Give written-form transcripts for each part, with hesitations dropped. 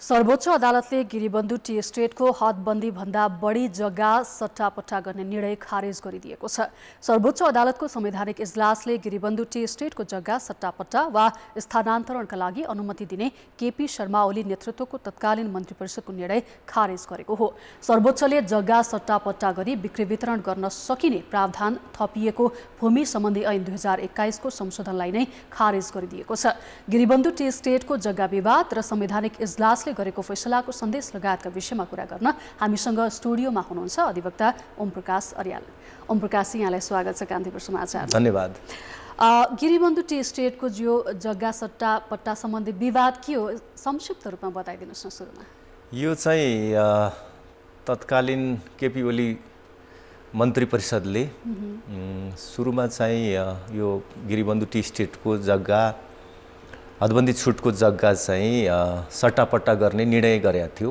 सर्वोच्च अदालतले गिरिबन्धु टी एस्टेटको हदबन्दी भन्दा बढी जग्गा सट्टापट्टा गर्ने निर्णय खारेज गरिदिएको छ। सर्वोच्च अदालतको संवैधानिक इजलासले गिरिबन्धु टी एस्टेटको जग्गा सट्टापट्टा वा स्थानान्तरणका लागि अनुमति दिने केपी शर्मा ओली नेतृत्वको तत्कालीन मन्त्री परिषदको निर्णय खारेज गरेको हो। सर्वोच्चले जग्गा सट्टापट्टा गरी बिक्री वितरण गर्न सकिने प्रावधान थपिएको भूमि सम्बन्धी ऐन 2021 को संशोधनलाई नै खारेज गरिदिएको छ। गिरिबन्धु टी एस्टेटको जग्गा विवाद र संवैधानिक इजलास गरेको फैसलाको सन्देश लगायतका विषयमा कुरा गर्न हामीसँग स्टुडियोमा हुनुहुन्छ अधिवक्ता ओम प्रकाश अर्याल। ओम प्रकाश, यहाँलाई स्वागत छ कान्तिपुर समाचार। धन्यवाद। गिरिबन्धु टी एस्टेटको जो जग्गा सट्टा पट्टा सम्बन्धी विवाद के हो, संक्षिप्त रूपमा बताइदिनुहोस् न सुरुमा। यो चाहिँ तत्कालीन केपी ओली मन्त्री परिषदले सुरुमा चाहिँ यो गिरिबन्धु टी एस्टेटको जग्गा हदबन्दी छुटको जग्गा चाहिँ सट्टापट्टा गर्ने निर्णय गरेको थियो।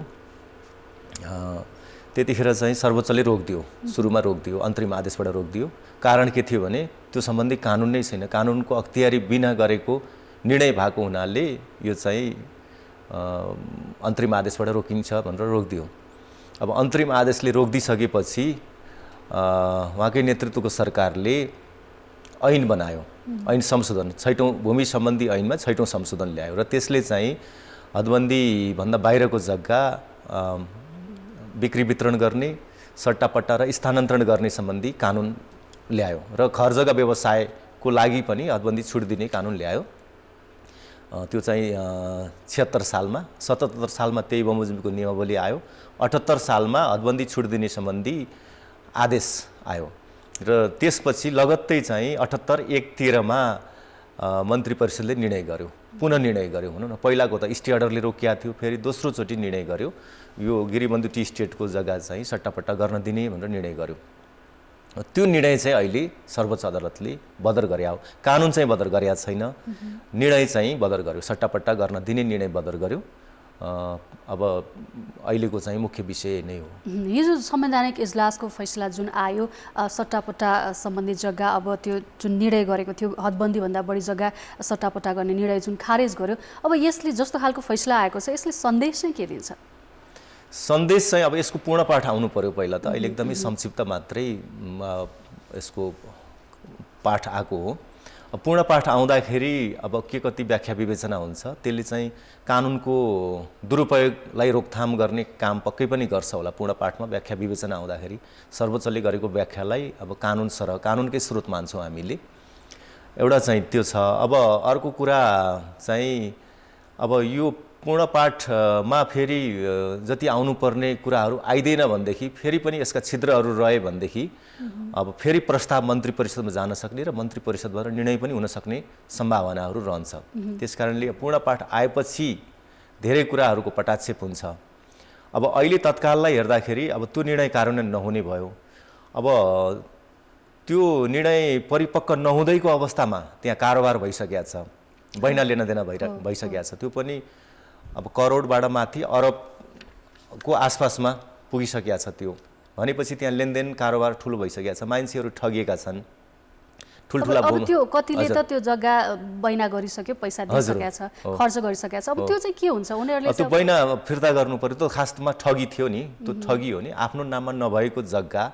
त्यतिखेर चाहिँ सर्वोच्चले रोकिदियो, सुरुमा रोकिदियो, अन्तरिम आदेशबाट रोकिदियो। कारण के थियो भने त्यो सम्बन्धी कानुन नै छैन, कानुनको अख्तियारी बिना गरेको निर्णय भएको हुनाले यो चाहिँ अन्तरिम आदेशबाट रोकिन्छ भनेर रोकिदियो। अब अन्तरिम आदेशले रोकिदिसकेपछि उहाँकै नेतृत्वको सरकारले ऐन बनायो, ऐन संशोधन 6औं भूमि सम्बन्धी ऐनमा 6औं संशोधन ल्यायो र त्यसले चाहिँ हदबन्दी भन्दा बाहिरको जग्गा बिक्री वितरण गर्ने, सट्टापट्टा र स्थानान्तरण गर्ने सम्बन्धी कानुन ल्यायो र घर जग्गा व्यवसायको लागि पनि हदबन्दी छुट दिने कानुन ल्यायो। त्यो चाहिँ 76 सालमा, 77 सालमा त्यही बमोजिमको नियमावली आयो, 78 सालमा हदबन्दी छुट दिने सम्बन्धी आदेश आयो र त्यसपछि लगत्तै चाहिँ 78-1-13मा मन्त्री परिषदले निर्णय गर्यो, पुनः निर्णय गर्यो भनौँ न। पहिलाको त स्टे अर्डरले रोकिया थियो, फेरि दोस्रोचोटि निर्णय गर्यो यो गिरिबन्धु टी एस्टेटको जग्गा चाहिँ सट्टापट्टा गर्न दिने भनेर निर्णय गर्यो। त्यो निर्णय चाहिँ अहिले सर्वोच्च अदालतले बदर गर्या हो। कानुन चाहिँ बदर गर्या छैन, निर्णय चाहिँ बदर गर्यो, सट्टापट्टा गर्न दिने निर्णय बदर गर्यो। अब अहिलेको चाहिँ मुख्य विषय नै हो। हिजो संवैधानिक इजलासको फैसला जुन आयो सट्टापट्टा सम्बन्धी जग्गा, अब त्यो जुन निर्णय गरेको थियो हदबन्दी भन्दा बढी जग्गा सट्टापट्टा गर्ने निर्णय जुन खारेज गर्यो, अब यसले जस्तो खालको फैसला आएको छ यसले सन्देश चाहिँ के दिन्छ? सन्देश चाहिँ अब यसको पूर्ण पाठ आउनु पर्यो पहिला त। अहिले एकदमै संक्षिप्त मात्रै यसको पाठ आएको हो। पूर्ण पाठ आउँदाखेरि अब के कति व्याख्या विवेचना हुन्छ, त्यसले चाहिँ कानुनको दुरुपयोगलाई रोकथाम गर्ने काम पक्कै पनि गर्छ होला। पूर्ण पाठमा व्याख्या विवेचना आउँदाखेरि सर्वोच्चले गरेको व्याख्यालाई अब कानुन सरह, कानुनकै स्रोत मान्छौँ हामीले। एउटा चाहिँ त्यो छ। अब अर्को कुरा चाहिँ अब यो पूर्ण पाठमा फेरि जति आउनुपर्ने कुराहरू आइदैन भनेदेखि, फेरि पनि यसका छिद्रहरू रहे भनेदेखि अब फेरि प्रस्ताव मन्त्री परिषदमा जान सक्ने र मन्त्री परिषदबाट निर्णय पनि हुन सक्ने सम्भावनाहरू रहन्छ। त्यसकारणले पूर्ण पाठ आएपछि धेरै कुराहरूको पटाक्षेप हुन्छ। अब अहिले तत्काललाई हेर्दाखेरि अब त्यो निर्णय कार्यान्वयन नहुने भयो। अब त्यो निर्णय परिपक्व नहुँदैको अवस्थामा त्यहाँ कारोबार भइसकेको छ, बैना लेन देन भइसकेको छ। त्यो पनि अब करोडबाट माथि अरबको आसपासमा पुगिसकेको छ। त्यो भनेपछि त्यहाँ लेनदेन कारोबार ठुलो भइसकेको छ, मान्छेहरू ठगिएका छन्, ठुल्ठुला अब त्यो कतिले त त्यो जग्गा बैना गरिसक्यो, पैसा दिइसकेको छ, खर्च गरिसकेको छ। अब त्यो चाहिँ के हुन्छ? उनीहरूले त्यो बैना फिर्ता गर्नु पर्यो। त्यो खासमा ठगी थियो नि, त्यो ठगी हो नि। आफ्नो नाममा नभएको जग्गा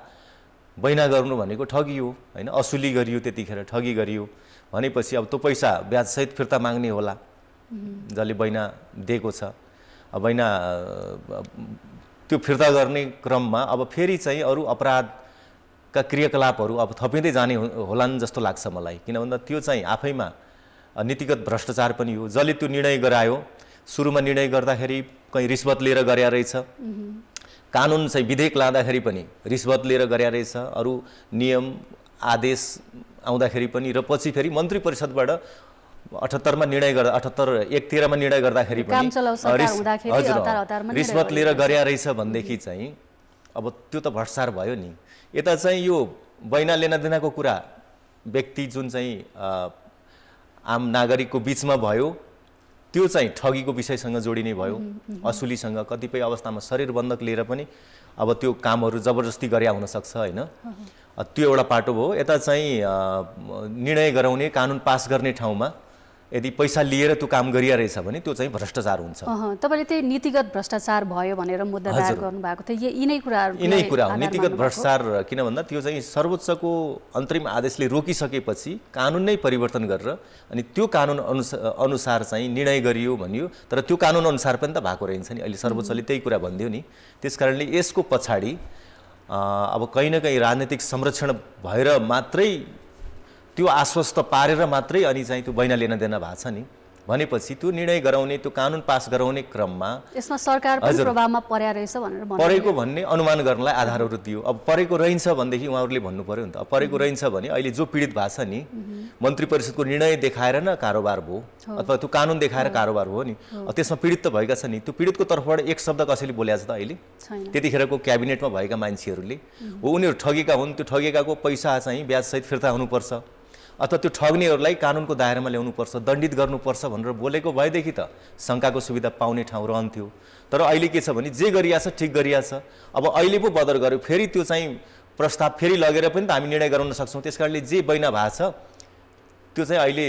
बैना गर्नु भनेको ठगी हो हैन, असुली गरियो, त्यतिखेर ठगी गरियो भनेपछि अब त्यो पैसा ब्याजसहित फिर्ता माग्ने होला जसले बैना दिएको छ। अब बैना त्यो फिर्ता गर्ने क्रममा अब फेरि चाहिँ अरू अपराधका क्रियाकलापहरू अब थपिँदै जाने होलान् जस्तो लाग्छ मलाई। किन भन्दा त्यो चाहिँ आफैमा नीतिगत भ्रष्टाचार पनि हो। जसले त्यो निर्णय गरायो, सुरुमा निर्णय गर्दाखेरि कहीँ रिश्वत लिएर गर्या रहेछ, कानुन चाहिँ विधेयक लाँदाखेरि पनि रिश्वत लिएर गर्या रहेछ, अरू नियम आदेश आउँदाखेरि पनि, र पछि फेरि मन्त्री परिषदबाट 78मा निर्णय गर्दा 78-1-13मा निर्णय गर्दाखेरि पनि रिश्वत लिएर गर्या रहेछ भनेदेखि चाहिँ अब त्यो त भ्रष्टाचार भयो नि। यता चाहिँ यो बैना लेना देनाको कुरा व्यक्ति जुन चाहिँ आम नागरिकको बिचमा भयो, त्यो चाहिँ ठगीको विषयसँग जोडिने भयो, असुलीसँग। कतिपय अवस्थामा शरीर बन्धक लिएर पनि अब त्यो कामहरू जबरजस्ती गर्या हुन सक्छ हैन। त्यो एउटा पाटो भयो। यता चाहिँ निर्णय गराउने, कानुन पास गर्ने ठाउँमा यदि पैसा लिएर त्यो काम गरिया रहेछ भने त्यो चाहिँ भ्रष्टाचार हुन्छ। तपाईँले त्यही नीतिगत भ्रष्टाचार भयो भनेर मुद्दा दायर गर्नुभएको थियो। यिनै कुराहरू हो। नीतिगत भ्रष्टाचार किन भन्दा त्यो चाहिँ सर्वोच्चको अन्तरिम आदेशले रोकिसकेपछि कानुन नै परिवर्तन गरेर अनि त्यो कानुन अनुसार चाहिँ निर्णय गरियो भनियो। तर त्यो कानुन अनुसार पनि त भएको रहन्छ नि, अहिले सर्वोच्चले त्यही कुरा भनिदियो नि। त्यसकारणले यसको पछाडि अब कहीँ न कहीँ राजनीतिक संरक्षण भएर मात्रै त्यो आश्वस्त पारेर मात्रै अनि चाहिँ त्यो बैना लेन देन भएको छ नि भनेपछि त्यो निर्णय गराउने, त्यो कानुन पास गराउने क्रममा यसमा सरकार पनि प्रभावमा पर्या रहेछ भनेर परेको भन्ने अनुमान गर्नलाई आधारहरू दियो। अब परेको रहन्छ भनेदेखि उहाँहरूले भन्नु पर्यो नि त। अब परेको रहन्छ भने अहिले जो पीडित भएको छ नि, मन्त्री परिषदको निर्णय देखाएर न कारोबार भयो अथवा त्यो कानुन देखाएर कारोबार भयो नि, त्यसमा पीडित त भएका छ नि। त्यो पीडितको तर्फबाट एक शब्द कसैले बोलेको छ त अहिले? त्यतिखेरको क्याबिनेटमा भएका मान्छेहरूले हो उनीहरू ठगेका हुन्, त्यो ठगेकाको पैसा चाहिँ ब्याजसहित फिर्ता हुनुपर्छ अथवा त्यो ठग्नेहरूलाई कानुनको दायरामा ल्याउनुपर्छ, दण्डित गर्नुपर्छ भनेर बोलेको भएदेखि त शङ्काको सुविधा पाउने ठाउँ रहन्थ्यो। तर अहिले के छ भने जे गरिया छ ठिक गरिया छ। अब अहिले पो बदर गर्यो, फेरि त्यो चाहिँ प्रस्ताव फेरि लगेर पनि त हामी निर्णय गराउन सक्छौँ। त्यसकारणले जे बैना भएको छ त्यो चाहिँ अहिले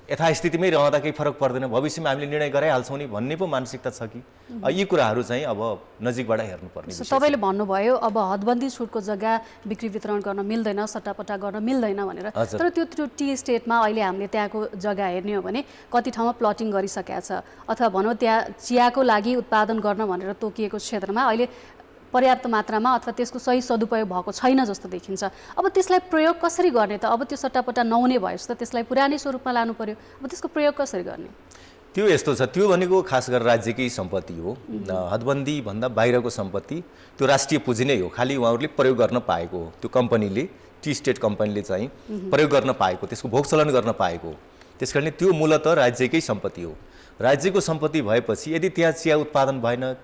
यथास्थितिमै रहँदा केही फरक पर्दैन, भविष्यमा हामीले निर्णय गराइहाल्छौँ नि भन्ने पो मानसिकता छ कि? यी कुराहरू चाहिँ अब नजिकबाट हेर्नुपर्ने विषय छ। तपाईँले भन्नुभयो अब हदबन्दी छुटको जग्गा बिक्री वितरण गर्न मिल्दैन, सट्टापट्टा गर्न मिल्दैन भनेर। तर त्यो टी स्टेटमा अहिले हामीले त्यहाँको जग्गा हेर्ने हो भने कति ठाउँमा प्लटिङ गरिसकेका छ अथवा भनौँ त्यहाँ चियाको लागि उत्पादन गर्न भनेर तोकिएको क्षेत्रमा अहिले पर्याप्त मात्रामा अथवा त्यसको सही सदुपयोग भएको छैन जस्तो देखिन्छ। अब त्यसलाई प्रयोग कसरी गर्ने त? अब त्यो सट्टापट्टा नहुने भएपछि त त्यसलाई पुरानै स्वरूपमा लानु पर्यो। अब त्यसको प्रयोग कसरी गर्ने? त्यो यस्तो छ, त्यो भनेको खास गरेर राज्यकै सम्पत्ति हो। हदबन्दी भन्दा बाहिरको सम्पत्ति त्यो राष्ट्रिय पुँजी नै हो, खालि उहाँहरूले प्रयोग गर्न पाएको हो। त्यो कम्पनीले, टी स्टेट कम्पनीले चाहिँ प्रयोग गर्न पाएको, त्यसको भोगचलन गर्न पाएको हो। त्यसकारणले त्यो मूलतः राज्यकै सम्पत्ति हो। राज्यको सम्पत्ति भएपछि यदि त्यहाँ चिया उत्पादन भएन,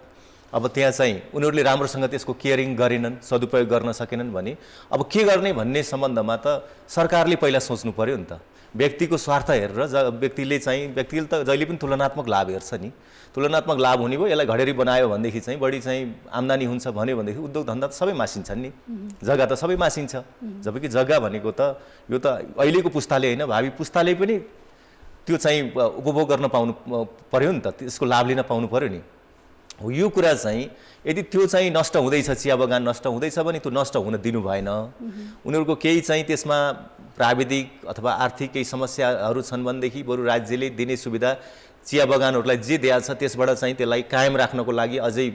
अब त्यहाँ चाहिँ उनीहरूले राम्रोसँग त्यसको केयरिङ गरेनन्, सदुपयोग गर्न सकेनन् भने अब के गर्ने भन्ने सम्बन्धमा त सरकारले पहिला सोच्नु पर्यो नि त। व्यक्तिको स्वार्थ हेरेर व्यक्तिले त जहिले पनि तुलनात्मक लाभ हेर्छ नि। तुलनात्मक लाभ हुने भयो, यसलाई घडेरी बनायो भनेदेखि चाहिँ बढी चाहिँ आम्दानी हुन्छ भन्यो भनेदेखि उद्योग धन्दा त सबै मासिन्छन् नि, जग्गा त सबै मासिन्छ। जबकि जग्गा भनेको त यो त अहिलेको पुस्ताले होइन, भावी पुस्ताले पनि त्यो चाहिँ उपभोग गर्न पाउनु पर्यो नि त, त्यसको लाभ लिन पाउनु पर्यो नि। हो यो कुरा चाहिँ यदि त्यो चाहिँ नष्ट हुँदैछ, चिया बगान नष्ट हुँदैछ भने त्यो नष्ट हुन दिनु भएन। उनीहरूको केही चाहिँ त्यसमा प्राविधिक अथवा आर्थिक केही समस्याहरू छन् भनेदेखि बरु राज्यले दिने सुविधा चिया बगानहरूलाई जे दिएको छ त्यसबाट चाहिँ त्यसलाई कायम राख्नको लागि, अझै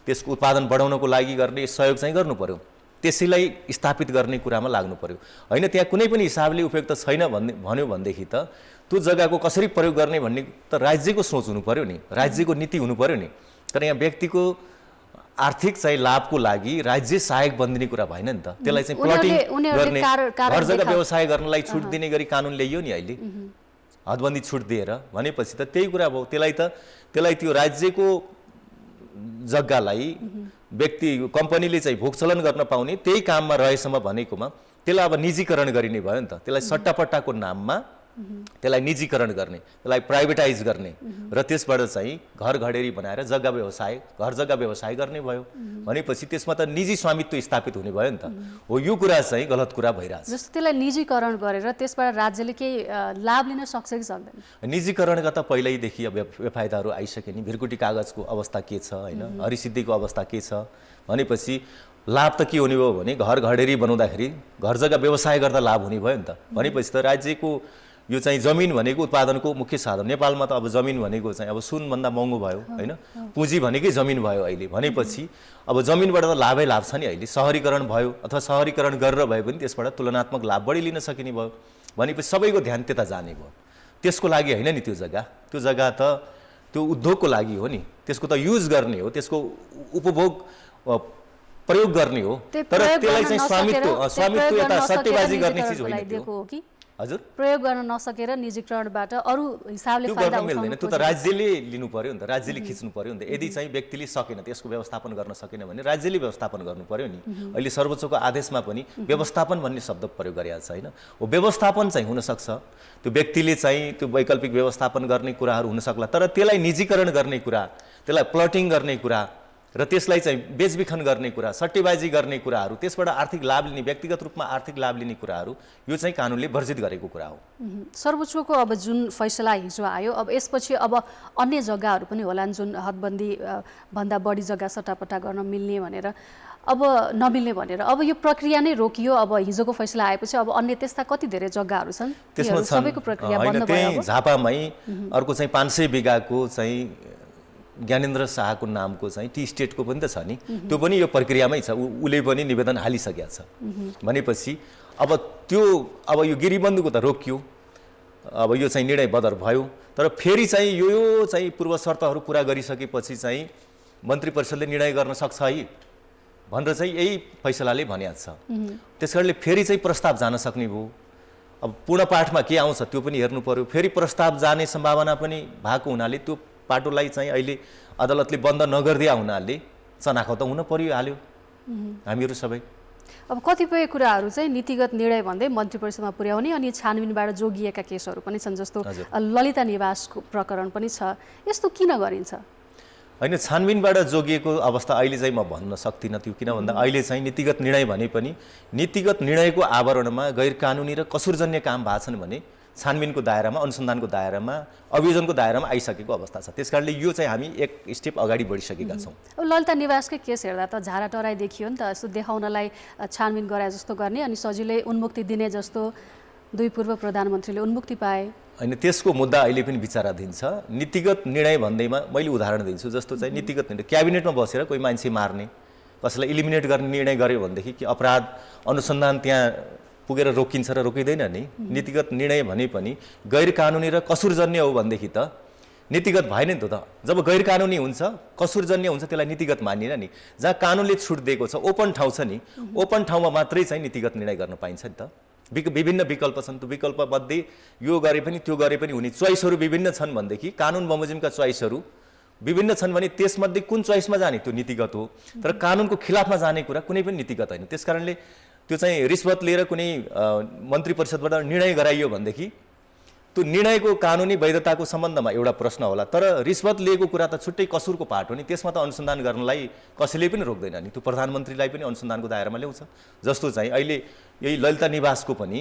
त्यसको उत्पादन बढाउनको लागि गर्ने सहयोग चाहिँ गर्नु पर्यो। त्यसैलाई स्थापित गर्ने कुरामा लाग्नु पर्यो। होइन त्यहाँ कुनै पनि हिसाबले उपयुक्त छैन भन्यो भनेदेखि त त्यो जग्गाको कसरी प्रयोग गर्ने भन्ने त राज्यको सोच हुनु पर्यो नि, राज्यको नीति हुनु पर्यो नि। तर यहाँ व्यक्तिको आर्थिक चाहिँ लाभको लागि राज्य सहायक बनिने कुरा भएन नि त। त्यसलाई चाहिँ प्लटिङ गर्ने, घर जग्गा व्यवसाय गर्नलाई छुट दिने गरी कानुन ल्याइयो नि अहिले, हदबन्दी छुट दिएर भनेपछि त त्यही कुरा भयो। त्यसलाई त्यो राज्यको जग्गालाई व्यक्ति कम्पनीले चाहिँ भोगचलन गर्न पाउने त्यही काममा रहेसम्म भनेकोमा त्यसलाई अब निजीकरण गरिने भयो नि त। त्यसलाई सट्टापट्टाको नाममा त्यसलाई निजीकरण गर्ने, त्यसलाई प्राइभेटाइज गर्ने र त्यसबाट चाहिँ घर घडेरी बनाएर जग्गा व्यवसाय, घर जग्गा व्यवसाय गर्ने भयो भनेपछि त्यसमा त निजी स्वामित्व स्थापित हुने भयो नि त। हो यो कुरा चाहिँ गलत कुरा भइरहेछ। जस्तो त्यसलाई निजीकरण गरेर त्यसबाट राज्यले केही लाभ लिन सक्छ कि सक्दैन? निजीकरणका त पहिल्यैदेखि अब बेफाइदाहरू आइसके नि। भिरकुटी कागजको अवस्था के छ, होइन हरिसिद्धिको अवस्था के छ भनेपछि लाभ त के हुने भयो भने घर घडेरी बनाउँदाखेरि घर जग्गा व्यवसाय गर्दा लाभ हुने भयो नि त। भनेपछि त राज्यको यो चाहिँ जमिन भनेको उत्पादनको मुख्य साधन। नेपालमा त अब जमिन भनेको चाहिँ अब सुनभन्दा महँगो भयो, होइन पुँजी भनेकै जमिन भयो अहिले। भनेपछि अब जमिनबाट त लाभै लाभ छ नि अहिले। सहरीकरण भयो अथवा सहरीकरण गरेर भए पनि त्यसबाट तुलनात्मक लाभ बढी लिन सकिने भयो भनेपछि सबैको ध्यान त्यता जाने भयो। त्यसको लागि होइन नि त्यो जग्गा त त्यो उद्योगको लागि हो नि, त्यसको त युज गर्ने हो, त्यसको उपभोग प्रयोग गर्ने हो। तर त्यसलाई चाहिँ स्वामित्व यता सट्टेबाजी गर्ने चिज होइन त्यो। हजुर, प्रयोग गर्न नसकेर निजीकरणबाट अरू हिसाबले फाइदा उठाउनु मिल्दैन। त्यो त राज्यले लिनु पर्यो नि त, राज्यले खिच्नु पर्यो नि त। यदि चाहिँ व्यक्तिले सकेन, त्यसको व्यवस्थापन गर्न सकेन भने राज्यले व्यवस्थापन गर्नु पर्यो नि। अहिले सर्वोच्चको आदेशमा पनि व्यवस्थापन भन्ने शब्द प्रयोग गरिएको छ, होइन हो व्यवस्थापन चाहिँ हुनसक्छ। त्यो व्यक्तिले चाहिँ त्यो वैकल्पिक व्यवस्थापन गर्ने कुराहरू हुन सक्ला, तर त्यसलाई निजीकरण गर्ने कुरा, त्यसलाई प्लटिङ गर्ने कुरा र त्यसलाई चाहिँ बेचबिखन गर्ने कुरा, सट्टेबाजी गर्ने कुराहरू, त्यसबाट आर्थिक लाभ लिने, व्यक्तिगत रूपमा आर्थिक लाभ लिने कुराहरू यो चाहिँ कानुनले वर्जित गरेको कुरा हो। सर्वोच्चको अब जुन फैसला हिजो आयो, अब यसपछि अब अन्य जग्गाहरू पनि होलान् जुन हदबन्दी भन्दा बढी जग्गा सट्टापट्टा गर्न मिल्ने भनेर, अब नमिल्ने भनेर, अब यो प्रक्रिया नै रोकियो। अब हिजोको फैसला आएपछि अब अन्य त्यस्ता कति धेरै जग्गाहरू छन् त्यसमा सबैको प्रक्रिया बन्द भयो। त्यही झापामै अर्को चाहिँ 500 बिघाको चाहिँ ज्ञानेन्द्र शाहको नामको चाहिँ टी स्टेटको पनि त छ नि, त्यो पनि यो प्रक्रियामै छ, उसले पनि निवेदन हालिसकेको छ। भनेपछि अब यो गिरिबन्धुको त रोकियो, अब यो चाहिँ निर्णय बदर भयो, तर फेरि चाहिँ यो चाहिँ पूर्व शर्तहरू पुरा गरिसकेपछि चाहिँ मन्त्री परिषदले निर्णय गर्न सक्छ है भनेर चाहिँ यही फैसलाले भनिएको छ। त्यसकारणले फेरि चाहिँ प्रस्ताव जान सक्ने भयो। अब पूर्ण पाठमा के आउँछ त्यो पनि हेर्नु पर्यो। फेरि प्रस्ताव जाने सम्भावना पनि भएको हुनाले त्यो पाटोलाई चाहिँ अहिले अदालतले बन्द नगरिदिया हुनाले चनाखो त हुन परिहाल्यो हामीहरू सबै। अब कतिपय कुराहरू चाहिँ नीतिगत निर्णय भन्दै मन्त्री परिषदमा पुर्याउने अनि छानबिनबाट जोगिएका केसहरू पनि छन्, जस्तो ललिता निवासको प्रकरण पनि छ। यस्तो किन गरिन्छ? होइन, छानबिनबाट जोगिएको अवस्था अहिले चाहिँ म भन्न सक्दिनँ त्यो, किन भन्दा अहिले चाहिँ नीतिगत निर्णय भने पनि नीतिगत निर्णयको आवरणमा गैर कानुनी र कसुरजन्य काम भएको छन् भने छानबिनको दायरामा, अनुसन्धानको दायरामा, अभियोजनको दायरामा आइसकेको अवस्था छ। त्यसकारणले यो चाहिँ हामी एक स्टेप अगाडि बढिसकेका छौँ। अब ललिता निवासकै केस हेर्दा त झारा टराई देखियो नि त, यस्तो देखाउनलाई छानबिन गराए जस्तो गर्ने अनि सजिलै उन्मुक्ति दिने जस्तो दुई पूर्व प्रधानमन्त्रीले उन्मुक्ति पाए। होइन, त्यसको मुद्दा अहिले पनि विचाराधीन छ। नीतिगत निर्णय भन्दैमा मैले उदाहरण दिन्छु, जस्तो चाहिँ नीतिगत निर्णय क्याबिनेटमा बसेर कोही मान्छे मार्ने, कसैलाई इलिमिनेट गर्ने निर्णय गर्यो भनेदेखि कि अपराध अनुसन्धान त्यहाँ पुगेर रोकिन्छ र रोकिँदैन नि। नीतिगत निर्णय भने पनि गैर कानुनी र कसुरजन्य हो भनेदेखि त नीतिगत भएन नि त। जब गैर कानुनी हुन्छ, कसुरजन्य हुन्छ, त्यसलाई नीतिगत मानिएन नि। जहाँ कानुनले छुट दिएको छ, ओपन ठाउँ छ नि, ओपन ठाउँमा मात्रै चाहिँ नीतिगत निर्णय गर्न पाइन्छ नि त। विभिन्न विकल्प छन्, त्यो विकल्पमध्ये यो गरे पनि त्यो गरे पनि हुने चोइसहरू विभिन्न छन् भनेदेखि कानुन बमोजिमका चोइसहरू विभिन्न छन् भने त्यसमध्ये कुन चोइसमा जाने त्यो नीतिगत हो। तर कानुनको खिलाफमा जाने कुरा कुनै पनि नीतिगत होइन। त्यसकारणले त्यो चाहिँ रिश्वत लिएर कुनै मन्त्री परिषदबाट निर्णय गराइयो भनेदेखि त्यो निर्णयको कानुनी वैधताको सम्बन्धमा एउटा प्रश्न होला, तर रिश्वत लिएको कुरा त छुट्टै कसुरको पाठ हो नि, त्यसमा त अनुसन्धान गर्नलाई कसैले पनि रोक्दैन नि। त्यो प्रधानमन्त्रीलाई पनि अनुसन्धानको दायरामा ल्याउँछ। जस्तो चाहिँ अहिले यही ललिता निवासको पनि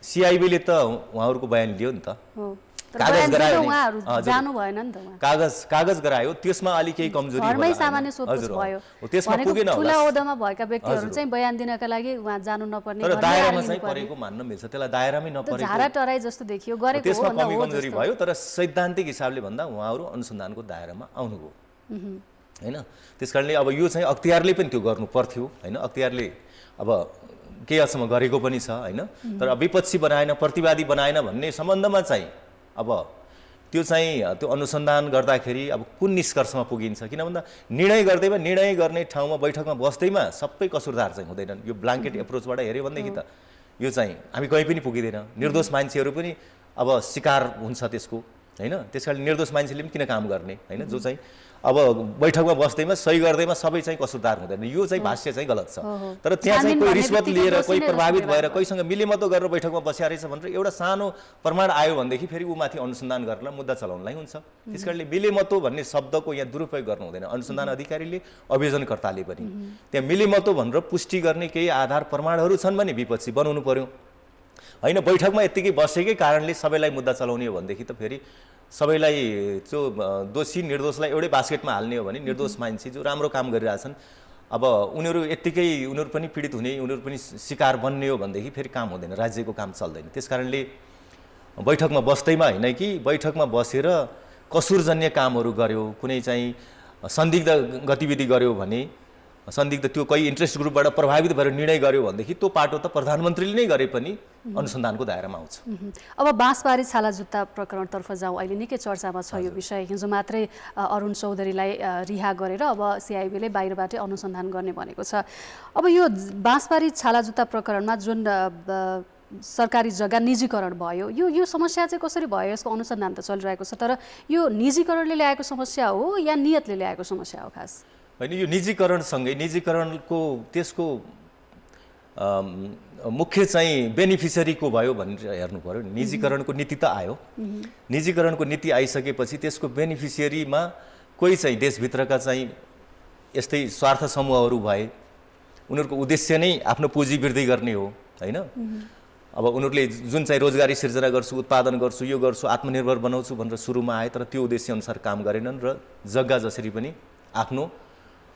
सिआइबीले त उहाँहरूको बयान लियो नि त, कागज गरायो, कागज गरायो, त्यसमा अलिक केही कमजोरी घरमै सामान्य सोधपुछ भयो, त्यसमा पुगेन होला। ठुला ओहदामा भएका व्यक्तिहरू चाहिँ बयान दिनका लागि उहाँ जानु नपर्ने, तर दायरामा चाहिँ परेको मान्न मिल्छ, त्यसलाई दायरामै नपरेको झारा टराई जस्तो देखियो गरेको हो, त्यसमा कमी कमजोरी भयो। तर सैद्धान्तिक हिसाबले भन्दा उहाँहरू अनुसन्धानको दायरामा आउनुभयो हैन। त्यसकारणले अब यो चाहिँ अख्तियारले पनि त्यो गर्नु पर्थ्यो हैन। अख्तियारले अब केही हदसम्म गरेको पनि छ हैन, तर विपक्षी बनाएन, प्रतिवादी बनाएन भन्ने सम्बन्धमा चाहिँ अब त्यो चाहिँ त्यो अनुसन्धान गर्दाखेरि अब कुन निष्कर्षमा पुगिन्छ। किन भन्दा निर्णय गर्दैमा, निर्णय गर्ने ठाउँमा बैठकमा बस्दैमा सबै कसुरदार चाहिँ हुँदैनन्। यो ब्ल्याङ्केट एप्रोचबाट हेऱ्यो भनेदेखि त यो चाहिँ हामी कहीँ पनि पुगिँदैन। निर्दोष मान्छेहरू पनि अब शिकार हुन्छ त्यसको हैन। त्यसकारण निर्दोष मान्छेले पनि किन काम गर्ने हैन। जो चाहिँ अब बैठकमा बस्दैमा सही गर्दैमा सबै चाहिँ कसुरदार हुँदैन। यो चाहिँ भाष्य चाहिँ गलत छ। तर त्यहाँ चाहिँ कोही रिश्वत लिएर, कोही प्रभावित भएर, कोहीसँग मिलेमतो गरेर बैठकमा बसिया रहेछ भनेर एउटा सानो प्रमाण आयो भनेदेखि फेरि ऊ माथि अनुसन्धान गर्न, मुद्दा चलाउनलाई हुन्छ। त्यसकारणले मिलेमतो भन्ने शब्दको यहाँ दुरुपयोग गर्नु हुँदैन। अनुसन्धान अधिकारीले, अभियोजनकर्ताले पनि त्यहाँ मिलेमतो भनेर पुष्टि गर्ने केही आधार प्रमाणहरू छन् भने विपक्षी बनाउनु पर्यो हैन। बैठकमा यत्तिकै बसेकै कारणले सबैलाई मुद्दा चलाउने हो भनेदेखि त फेरि सबैलाई जो दोषी निर्दोषलाई एउटै बास्केटमा हाल्ने हो भने निर्दोष मान्छे जो राम्रो काम गरिरहेछन् अब उनीहरू यत्तिकै उनीहरू पनि पीडित हुने, उनीहरू पनि शिकार बन्ने हो भनेदेखि फेरि काम हुँदैन, राज्यको काम चल्दैन। त्यसकारणले बैठकमा बस्दैमा होइन कि बैठकमा बसेर कसुरजन्य कामहरू गर्यो, कुनै चाहिँ संदिग्ध गतिविधि गर्यो भने, संदिग्ध त्यो कोही इन्ट्रेस्ट ग्रुपबाट प्रभावित भएर निर्णय गर्यो भनेदेखि त्यो पाटो त प्रधानमन्त्रीले नै गरे पनि अनुसन्धानको दायरामा आउँछ। अब बाँसबारी छाला जुत्ता प्रकरणतर्फ जाउँ। अहिले निकै चर्चामा छ यो विषय। हिजो मात्रै अरुण चौधरीलाई रिहा गरेर अब सिआइबीले बाहिरबाटै अनुसन्धान गर्ने भनेको छ। अब यो बाँसबारी छाला जुत्ता प्रकरणमा जुन सरकारी जग्गा निजीकरण भयो, यो समस्या चाहिँ कसरी भयो? यसको अनुसन्धान त चलिरहेको छ, तर यो निजीकरणले ल्याएको समस्या हो या नियतले ल्याएको समस्या हो? खास होइन, यो निजीकरणसँगै निजीकरणको त्यसको मुख्य चाहिँ बेनिफिसियरीको भयो भनेर हेर्नु पर्यो। निजीकरणको नीति त आयो, निजीकरणको नीति आइसकेपछि त्यसको बेनिफिसियरीमा कोही चाहिँ देशभित्रका चाहिँ यस्तै स्वार्थ समूहहरू भए उनीहरूको उद्देश्य नै आफ्नो पुँजी वृद्धि गर्ने हो हैन। अब उनीहरूले जुन चाहिँ रोजगारी सिर्जना गर्छु, उत्पादन गर्छु, यो गर्छु, आत्मनिर्भर बनाउँछु भनेर सुरुमा आए, तर त्यो उद्देश्य अनुसार काम गरेनन् र जग्गा जसरी पनि आफ्नो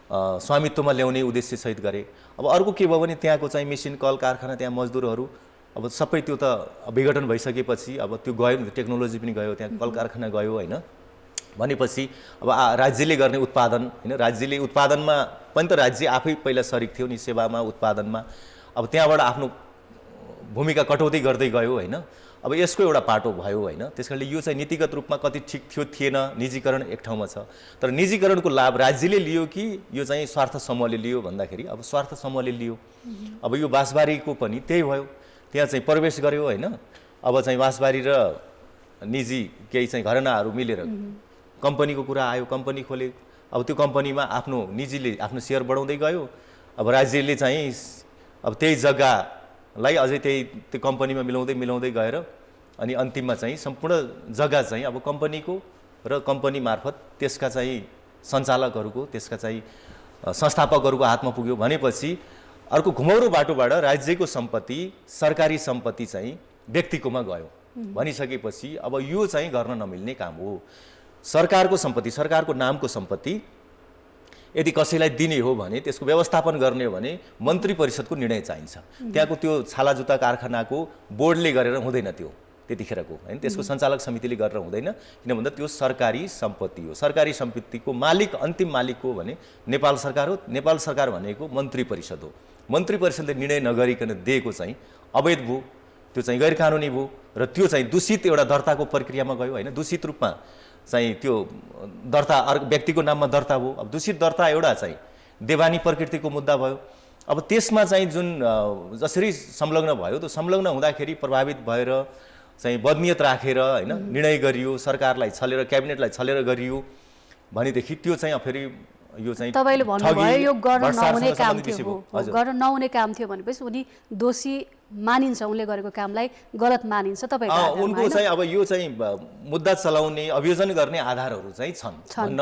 स्वामित्वमा ल्याउने उद्देश्यसहित गरे। अब अर्को के भयो भने त्यहाँको चाहिँ मेसिन, कल कारखाना, त्यहाँ मजदुरहरू अब सबै त्यो त विघटन भइसकेपछि अब त्यो गयो, टेक्नोलोजी पनि गयो, त्यहाँ कल कारखाना गयो हैन। भनेपछि अब राज्यले गर्ने उत्पादन हैन, राज्यले उत्पादनमा पनि त राज्य आफै पहिला सरिक थियो नि, सेवामा, उत्पादनमा। अब त्यहाँबाट आफ्नो भूमिका कटौती गर्दै गयो हैन। अब यसको एउटा पाटो भयो हैन। त्यसकारणले यो चाहिँ नीतिगत रूपमा कति ठिक थियो थिएन, निजीकरण एक ठाउँमा छ, तर निजीकरणको लाभ राज्यले लियो कि यो चाहिँ स्वार्थ समूहले लियो भन्दाखेरि अब स्वार्थ समूहले लियो। अब यो बाँसबारीको पनि त्यही भयो, त्यहाँ चाहिँ प्रवेश गर्यो हैन। अब चाहिँ बाँसबारी र निजी केही चाहिँ घरानाहरू मिलेर कम्पनीको कुरा आयो, कम्पनी खोले। अब त्यो कम्पनीमा आफ्नो निजीले आफ्नो सेयर बढाउँदै गयो। अब राज्यले चाहिँ अब त्यही जग्गालाई अझै त्यो कम्पनीमा मिलाउँदै गएर अनि अन्तिममा चाहिँ सम्पूर्ण जग्गा चाहिँ अब कम्पनीको र कम्पनी मार्फत त्यसका चाहिँ सञ्चालकहरूको, त्यसका चाहिँ संस्थापकहरूको हातमा पुग्यो। भनेपछि अर्को घुमौरो बाटोबाट राज्यको सम्पत्ति, सरकारी सम्पत्ति चाहिँ व्यक्तिकोमा गयो। भनिसकेपछि अब यो चाहिँ गर्न नमिल्ने काम हो। सरकारको सम्पत्ति, सरकारको नामको सम्पत्ति यदि कसैलाई दिने हो भने त्यसको व्यवस्थापन गर्ने हो भने मन्त्री परिषदको निर्णय चाहिन्छ। त्यहाँको त्यो छाला जुत्ता कारखानाको बोर्डले गरेर हुँदैन, त्यो त्यतिखेरको हैन, त्यसको सञ्चालक समितिले गरेर हुँदैन। किन भन्दा त्यो सरकारी सम्पत्ति हो। सरकारी सम्पत्तिको मालिक, अन्तिम मालिक हो भने नेपाल सरकार हो। नेपाल सरकार भनेको मन्त्री परिषद हो। मन्त्री परिषदले निर्णय नगरिकन दिएको चाहिँ अवैध भयो, त्यो चाहिँ गैर कानुनी भयो र त्यो चाहिँ दूषित एउटा दर्ताको प्रक्रियामा गयो हैन। दूषित रूपमा चाहिँ त्यो दर्ता अर्को व्यक्तिको नाममा दर्ता भयो। अब दूषित दर्ता एउटा चाहिँ देवानी प्रकृतिको मुद्दा भयो। अब त्यसमा चाहिँ जुन जसरी संलग्न भयो, त्यो संलग्न हुँदाखेरि प्रभावित भएर चाहिँ बदनियत राखेर हैन निर्णय गरियो, सरकारलाई छलेर, क्याबिनेटलाई छलेर गरियो भनेदेखि त्यो चाहिँ फेरि यो चाहिँ तपाईले भन्नुभयो यो गर्न नहुने काम थियो, गर्न नहुने काम थियो भनेपछि उनी दोषी मानिन्छ, उनले गरेको कामलाई गलत मानिन्छ तपाईको उनको चाहिँ अब यो चाहिँ मुद्दा चलाउने, अभियोजन गर्ने आधारहरू चाहिँ छन्।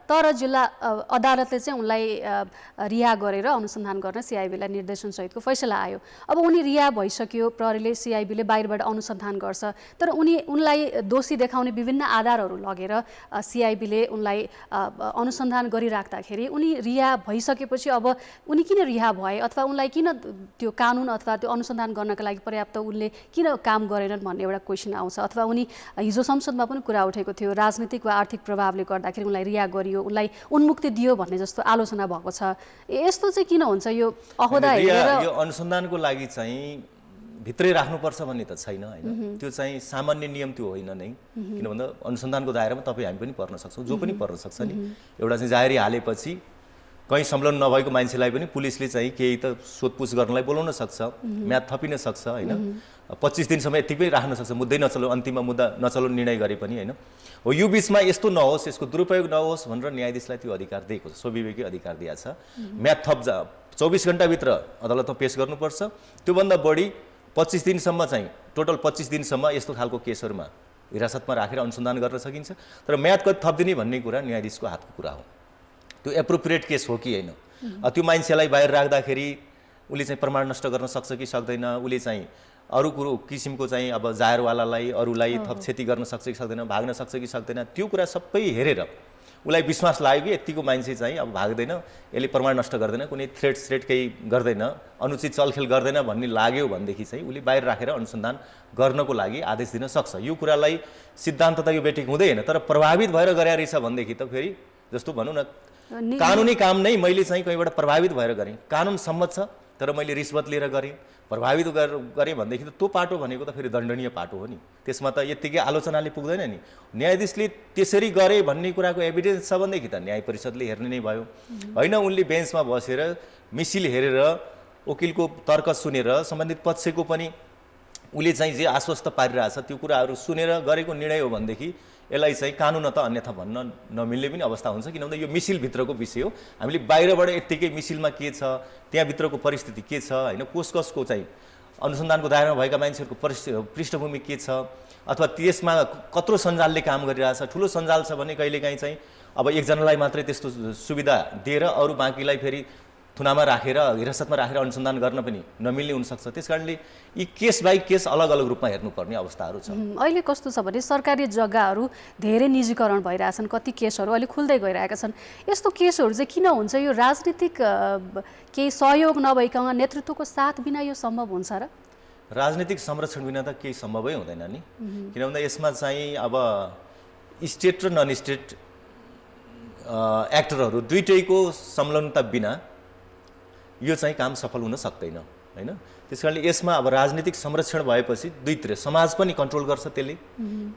तर जिल्ला अदालतले चाहिँ उनलाई रिहा गरेर अनुसन्धान गर्न सिआइबीलाई निर्देशन सहितको फैसला आयो। अब उनी रिहा भइसक्यो, प्रहरीले, सिआइबीले बाहिरबाट अनुसन्धान गर्छ, तर उनलाई दोषी देखाउने विभिन्न आधारहरू लगेर सिआइबीले उनलाई अनुसन्धान गरिराख्दाखेरि उनी रिहा भइसकेपछि अब उनी किन रिहा भए अथवा उनलाई किन त्यो कानुन अथवा त्यो अनुसन्धान गर्नका लागि पर्याप्त उनले किन काम गरेनन् भन्ने एउटा क्वेसन आउँछ। अथवा उनी हिजो संसदमा पनि कुरा उठेको थियो, राजनीतिक वा आर्थिक प्रभावले गर्दाखेरि उनलाई रिहा गरियो, उनलाई उन्मुक्ति दियो भन्ने जस्तो आलोचना भएको छ। यस्तो चाहिँ किन हुन्छ? यो अहोदा हेरेर यो अनुसन्धानको लागि चाहिँ भित्रै राख्नुपर्छ भन्ने त छैन हैन। त्यो चाहिँ सामान्य नियम त्यो होइन नै। किन भन्दा अनुसन्धानको दायरामा तपाईँ हामी पनि पर्न सक्छौँ, जो पनि पर्न सक्छ नि। एउटा चाहिँ जाहेरी हालेपछि कहीँ संलग्न नभएको मान्छेलाई पनि पुलिसले चाहिँ केही त सोधपुछ गर्नलाई बोलाउन सक्छ, म्याद थपिन सक्छ हैन। 25 दिनसम्म यति पनि राख्न सक्छ, मुद्दै नचलाउ, अन्तिममा मुद्दा नचलाउने निर्णय गरे पनि हैन। हो यो बिचमा यस्तो नहोस्, यसको दुरुपयोग नहोस् भनेर न्यायाधीशलाई त्यो अधिकार दिएको छ, स्वविवेकी अधिकार दिएको छ। म्याद थप 24 घण्टाभित्र अदालतमा पेश गर्नुपर्छ। त्योभन्दा बढी 25 दिनसम्म चाहिँ टोटल 25 दिनसम्म यस्तो खालको केसहरूमा हिरासतमा राखेर अनुसन्धान गर्न सकिन्छ। तर म्याद कति थपिदिने भन्ने कुरा न्यायाधीशको हातको कुरा हो। त्यो एप्रोप्रिएट केस हो कि होइन, त्यो मान्छेलाई बाहिर राख्दाखेरि उसले चाहिँ प्रमाण नष्ट गर्न सक्छ कि सक्दैन, उसले चाहिँ अरू कुरो किसिमको चाहिँ अब जायरवालालाई अरूलाई थप क्षति गर्न सक्छ कि सक्दैन, भाग्न सक्छ कि सक्दैन, त्यो कुरा सबै हेरेर उसलाई विश्वास लाग्यो कि यतिको मान्छे चाहिँ अब भाग्दैन, यसले प्रमाण नष्ट गर्दैन, कुनै थ्रेट केही गर्दैन, अनुचित चलखेल गर्दैन भन्ने लाग्यो भनेदेखि चाहिँ उसले बाहिर राखेर अनुसन्धान गर्नको लागि आदेश दिन सक्छ। यो कुरालाई सिद्धान्त त यो बेटिक हुँदैन, तर प्रभावित भएर गरे रहेछ भनेदेखि त फेरि जस्तो भनौँ न कानुनी काम नै मैले चाहिँ कहीँबाट प्रभावित भएर गरेँ, कानुन सम्मत छ तर मैले रिश्वत लिएर गरेँ, प्रभावित गरेँ भनेदेखि त त्यो पाटो भनेको त फेरि दण्डनीय पाटो हो नि। त्यसमा त यत्तिकै आलोचनाले पुग्दैन नि। न्यायाधीशले त्यसरी गरे भन्ने कुराको एभिडेन्स छ भनेदेखि त न्याय परिषदले हेर्ने नै भयो होइन। उनले बेन्चमा बसेर मिसिल हेरेर वकिलको तर्क सुनेर सम्बन्धित पक्षको पनि उसले चाहिँ जे आश्वस्त पारिरहेछ त्यो कुराहरू सुनेर गरेको निर्णय हो भनेदेखि यसलाई चाहिँ कानुन त अन्यथा भन्न नमिल्ने पनि अवस्था हुन्छ। किनभने यो मिसिलभित्रको विषय हो, हामीले बाहिरबाट यत्तिकै मिसिलमा के छ, त्यहाँभित्रको परिस्थिति के छ होइन, कसको चाहिँ अनुसन्धानको दायरामा भएका मान्छेहरूको पृष्ठभूमि के छ, अथवा त्यसमा कत्रो सञ्जालले काम गरिरहेछ। ठुलो सञ्जाल छ भने कहिलेकाहीँ चाहिँ अब एकजनालाई मात्रै त्यस्तो सुविधा दिएर अरू बाँकीलाई फेरि थुनामा राखेर हिरासतमा राखेर अनुसन्धान गर्न पनि नमिल्ने हुनसक्छ। त्यस कारणले यी केस बाई केस अलग अलग रूपमा हेर्नुपर्ने अवस्थाहरू छ। अहिले कस्तो छ भने सरकारी जग्गाहरू धेरै निजीकरण भइरहेछन्, कति केसहरू अहिले खुल्दै गइरहेका छन्। यस्तो केसहरू चाहिँ किन हुन्छ? यो राजनीतिक केही सहयोग नभइकन नेतृत्वको साथ बिना यो सम्भव हुन्छ र? राजनीतिक संरक्षण बिना त केही सम्भवै हुँदैन नि, किनभने यसमा चाहिँ अब स्टेट र नन स्टेट एक्टरहरू दुइटैको संलग्नता बिना यो चाहिँ काम सफल हुन सक्दैन हैन। त्यस कारणले यसमा अब राजनीतिक संरक्षण भएपछि दुईतिर समाज पनि कन्ट्रोल गर्छ, त्यसले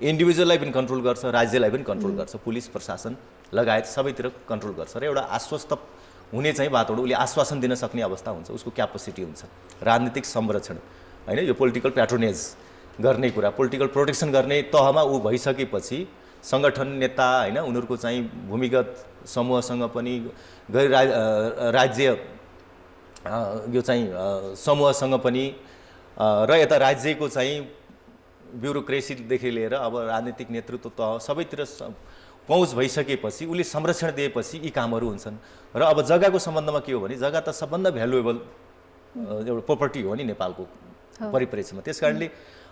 इन्डिभिजुअललाई पनि कन्ट्रोल गर्छ, राज्यलाई पनि कन्ट्रोल गर्छ, पुलिस प्रशासन लगायत सबैतिर कन्ट्रोल गर्छ र एउटा आश्वस्त हुने चाहिँ वातावरण, उसले आश्वासन दिन सक्ने अवस्था हुन्छ, उसको क्यापेसिटी हुन्छ। राजनीतिक संरक्षण हैन, यो पोलिटिकल प्याट्रोनेज गर्ने कुरा, पोलिटिकल प्रोटेक्सन गर्ने तहमा ऊ भइसकेपछि सङ्गठन नेता हैन उनीहरूको चाहिँ भूमिगत समूहसँग पनि गैर राज्य यो चाहिँ समूहसँग पनि र यता राज्यको चाहिँ ब्युरोक्रेसीदेखि लिएर अब राजनीतिक नेतृत्व तह सबैतिर पहुँच भइसकेपछि उसले संरक्षण दिएपछि यी कामहरू हुन्छन्। र अब जग्गाको सम्बन्धमा के हो भने जग्गा त सबभन्दा भ्यालुएबल एउटा प्रोपर्टी हो नि नेपालको परिप्रेक्ष्यमा। त्यस कारणले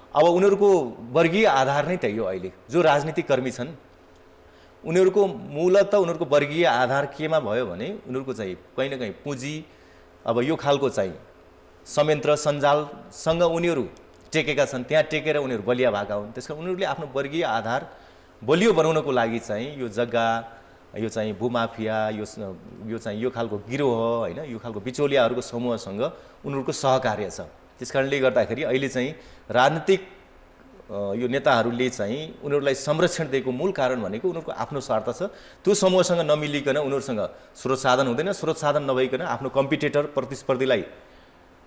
अब उनीहरूको वर्गीय आधार नै त्यही हो। अहिले जो राजनीतिक कर्मी छन् उनीहरूको मूलत उनीहरूको वर्गीय आधार केमा भयो भने उनीहरूको चाहिँ कहीँ न कहीँ पुँजी अब यो खालको चाहिँ संयन्त्र सञ्जालसँग उनीहरू टेकेका छन्, त्यहाँ टेकेर उनीहरू बलिया भएका हुन्। त्यस कारण उनीहरूले आफ्नो वर्गीय आधार बलियो बनाउनको लागि चाहिँ यो जग्गा, यो चाहिँ भूमाफिया, यो चाहिँ यो खालको गिरोह होइन, यो खालको बिचौलियाहरूको समूहसँग उनीहरूको सहकार्य छ। त्यस कारणले गर्दाखेरि अहिले चाहिँ राजनीतिक यो नेताहरूले चाहिँ उनीहरूलाई संरक्षण दिएको मूल कारण भनेको उनीहरूको आफ्नो स्वार्थ छ। त्यो समूहसँग नमिलिकन उनीहरूसँग स्रोत साधन हुँदैन, स्रोत साधन नभइकन आफ्नो कम्पिटिटर प्रतिस्पर्धीलाई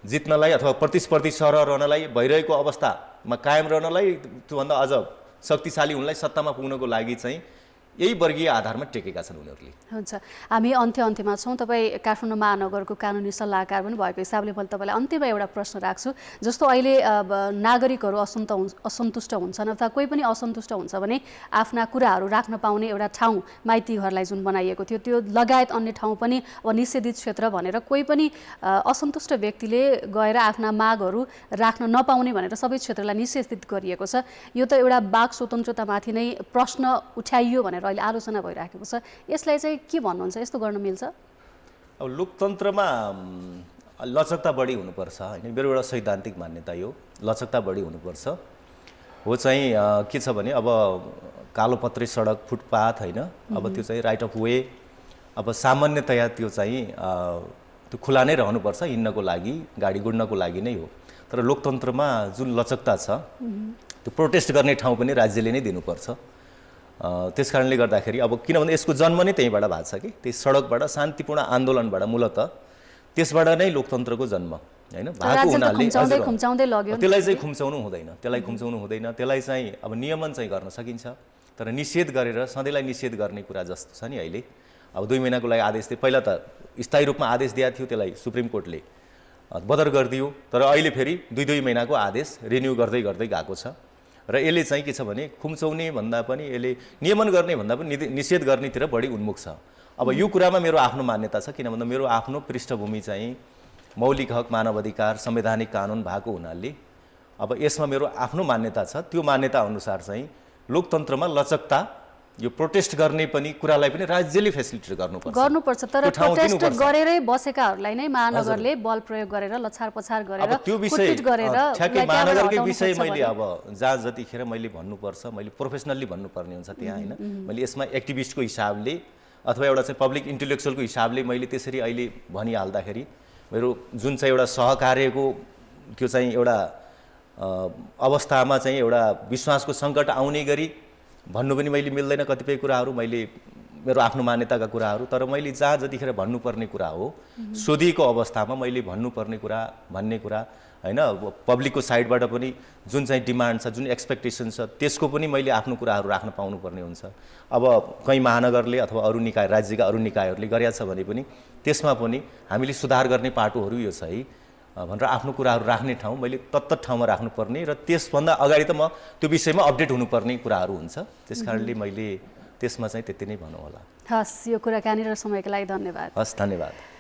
जित्नलाई अथवा प्रतिस्पर्धी सरह रहनलाई भइरहेको अवस्थामा कायम रहनलाई त्योभन्दा अझ शक्तिशाली हुनलाई सत्तामा पुग्नको लागि चाहिँ यही वर्गीय आधारमा टेकेका छन् उनीहरूले। हुन्छ, हामी अन्त्यमा छौँ। तपाईँ काठमाडौँ महानगरको कानुनी सल्लाहकार पनि भएको हिसाबले मैले तपाईँलाई अन्त्यमा एउटा प्रश्न राख्छु। जस्तो अहिले नागरिकहरू असन्तुष्ट हुन्छन् अथवा कोही पनि असन्तुष्ट हुन्छ भने आफ्ना कुराहरू राख्न पाउने एउटा ठाउँ माइती घरलाई जुन बनाइएको थियो त्यो लगायत अन्य ठाउँ पनि अब निषेधित क्षेत्र भनेर कोही पनि असन्तुष्ट व्यक्तिले गएर आफ्ना मागहरू राख्न नपाउने भनेर सबै क्षेत्रलाई निषेधित गरिएको छ। यो त एउटा वाक स्वतन्त्रतामाथि नै प्रश्न उठाइयो भनेर अहिले आलोचना भइराखेको छ। यसलाई चाहिँ के भन्नुहुन्छ? यस्तो गर्न मिल्छ? अब लोकतन्त्रमा लचकता बढी हुनुपर्छ होइन, मेरो एउटा सैद्धान्तिक मान्यता यो लचकता बढी हुनुपर्छ। हो चाहिँ के छ भने अब कालोपत्रे सडक, फुटपाथ होइन, अब त्यो चाहिँ राइट अफ वे अब सामान्यतया त्यो चाहिँ त्यो खुला नै रहनुपर्छ, हिँड्नको लागि, गाडी गुड्नको लागि नै हो। तर लोकतन्त्रमा जुन लचकता छ त्यो प्रोटेस्ट गर्ने ठाउँ पनि राज्यले नै दिनुपर्छ। त्यस कारणले गर्दाखेरि अब किनभने यसको जन्म नै त्यहीँबाट भएको छ कि, त्यही सडकबाट शान्तिपूर्ण आन्दोलनबाट मूलत त्यसबाट नै लोकतन्त्रको जन्म होइन भएको हुनाले त्यसलाई चाहिँ खुम्चाउनु हुँदैन, त्यसलाई चाहिँ अब नियमन चाहिँ गर्न सकिन्छ तर निषेध गरेर सधैँलाई निषेध गर्ने कुरा जस्तो छ नि। अहिले अब 2 महिनाको लागि आदेश दिए, पहिला त स्थायी रूपमा आदेश दिएको थियो, त्यसलाई सुप्रिम कोर्टले बदर गरिदियो, तर अहिले फेरि 2 महिनाको आदेश रिन्यू गर्दै गएको छ। र यसले चाहिँ के छ भने खुम्चाउने भन्दा पनि यसले नियमन गर्ने भन्दा पनि निषेध गर्नेतिर बढी उन्मुख छ। अब यो कुरामा मेरो आफ्नो मान्यता छ, किन भन्दा मेरो आफ्नो पृष्ठभूमि चाहिँ मौलिक हक, मानव अधिकार, संवैधानिक कानुन भएको हुनाले अब यसमा मेरो आफ्नो मान्यता छ। त्यो मान्यता अनुसार चाहिँ लोकतन्त्रमा लचकता, यो प्रोटेस्ट गर्ने पनि कुरालाई पनि राज्यले फेसिलिटेट गर्नुपर्छ। तर प्रोटेस्ट गरेरै बसेकाहरूलाई नै महानगरले बल प्रयोग गरेर लछार पछार गरेर त्यो विषय ठ्याक्कै महानगरकै विषय मैले अब जहाँ जतिखेर मैले भन्नुपर्छ मैले प्रोफेसनल्ली भन्नुपर्ने हुन्छ त्यहाँ होइन। मैले यसमा एक्टिभिस्टको हिसाबले अथवा एउटा चाहिँ पब्लिक इन्टेलेक्चुअलको हिसाबले मैले त्यसरी अहिले भनिहाल्दाखेरि मेरो जुन चाहिँ एउटा सहकार्यको त्यो चाहिँ एउटा अवस्थामा चाहिँ एउटा विश्वासको सङ्कट आउने गरी भन्नु पनि मैले मिल्दैन कतिपय कुराहरू, मैले मेरो आफ्नो मान्यताका कुराहरू। तर मैले जहाँ जतिखेर भन्नुपर्ने कुरा हो सोधिएको अवस्थामा मैले भन्नुपर्ने कुरा भन्ने कुरा होइन, पब्लिकको साइडबाट पनि जुन चाहिँ डिमान्ड छ, जुन एक्सपेक्टेसन छ त्यसको पनि मैले आफ्नो कुराहरू राख्न पाउनुपर्ने हुन्छ। अब कहीँ महानगरले अथवा अरू निकाय, राज्यका अरू निकायहरूले गरेका छ भने पनि त्यसमा पनि हामीले सुधार गर्ने पाटोहरू यो छ है भनेर आफ्नो कुराहरू राख्ने ठाउँ मैले तत्त ठाउँमा राख्नुपर्ने र त्यसभन्दा अगाडि त म त्यो विषयमा अपडेट हुनुपर्ने कुराहरू हुन्छ। त्यस कारणले मैले त्यसमा चाहिँ त्यति नै भनौँ होला। हस्, यो कुराकानी र समयको लागि धन्यवाद। हस्, धन्यवाद।